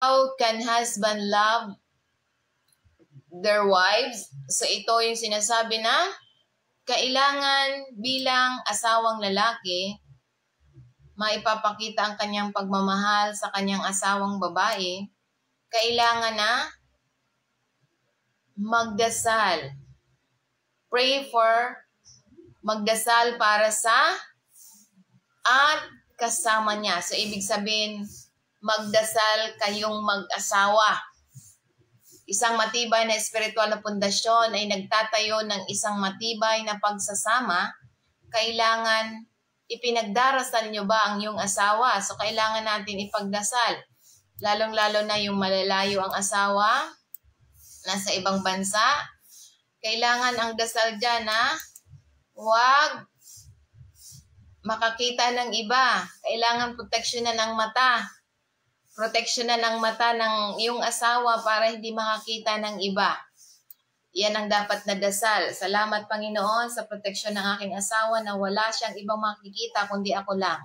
How can husband love their wives? So ito yung sinasabi na kailangan bilang asawang lalaki, maipapakita ang kanyang pagmamahal sa kanyang asawang babae, kailangan na magdasal. Pray for, magdasal para sa at kasama niya. So, ibig sabihin, magdasal kayong mag-asawa. Isang matibay na espiritual na pundasyon ay nagtatayo ng isang matibay na pagsasama. Kailangan ipinagdarasal nyo ba ang iyong asawa? So, kailangan natin ipagdasal. Lalong-lalo na yung malalayo ang asawa, nasa ibang bansa. Kailangan ang dasal dyan na huwag makakita ng iba. Kailangan proteksyonan ang mata. Proteksyonan ang mata ng iyong asawa para hindi makakita ng iba. Yan ang dapat na dasal. Salamat Panginoon sa proteksyon ng aking asawa na wala siyang ibang makikita kundi ako lang.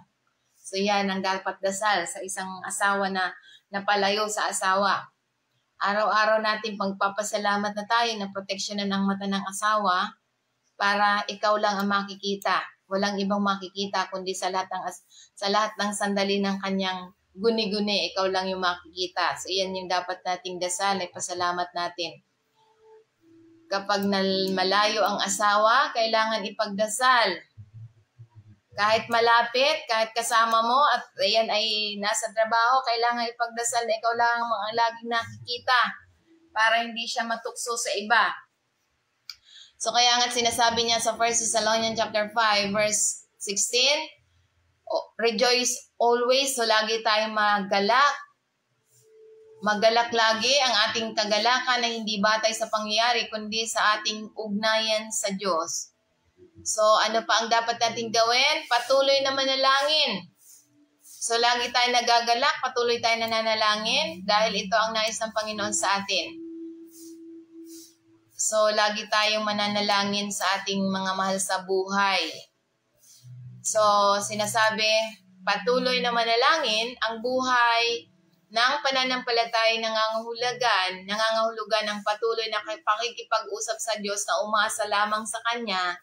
So yan ang dapat dasal sa isang asawa na napalayo sa asawa. Araw-araw natin pagpapasalamat na tayo na proteksyonan ng mata ng asawa para ikaw lang ang makikita. Walang ibang makikita kundi sa lahat ng sandali ng kanyang guni-guni, ikaw lang yung makikita. So yan yung dapat nating dasal, ay pasalamat natin. Kapag malayo ang asawa, kailangan ipagdasal. Kahit malapit, kahit kasama mo, at ayan ay nasa trabaho, kailangan ipagdasal na ikaw lang ang laging nakikita para hindi siya matukso sa iba. So kaya nga sinasabi niya sa 1 Thessalonians chapter 5, verse 16, rejoice always, so lagi tayong magalak. Magalak lagi ang ating kagalakan na hindi batay sa pangyayari, kundi sa ating ugnayan sa Diyos. So, ano pa ang dapat nating gawin? Patuloy na manalangin. So, lagi tayo nagagalak, patuloy tayo nananalangin dahil ito ang nais ng Panginoon sa atin. So, lagi tayong mananalangin sa ating mga mahal sa buhay. So, sinasabi, patuloy na manalangin ang buhay ng pananampalatay nangangahulugan ng patuloy na pakikipag-usap sa Diyos na umasa lamang sa Kanya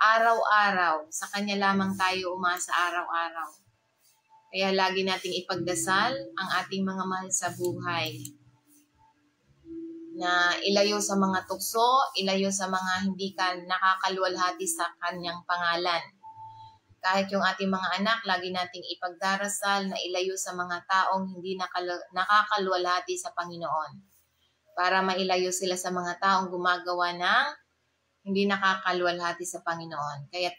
araw-araw. Sa Kanya lamang tayo umasa araw-araw. Kaya lagi nating ipagdasal ang ating mga mahal sa buhay na ilayo sa mga tukso, ilayo sa mga hindi ka nakakaluwalhati sa Kanyang pangalan. Kahit yung ating mga anak, lagi nating ipagdarasal na ilayo sa mga taong hindi nakakaluwalhati sa Panginoon. Para mailayo sila sa mga taong gumagawa ng hindi nakakaluwalhati sa Panginoon. Kaya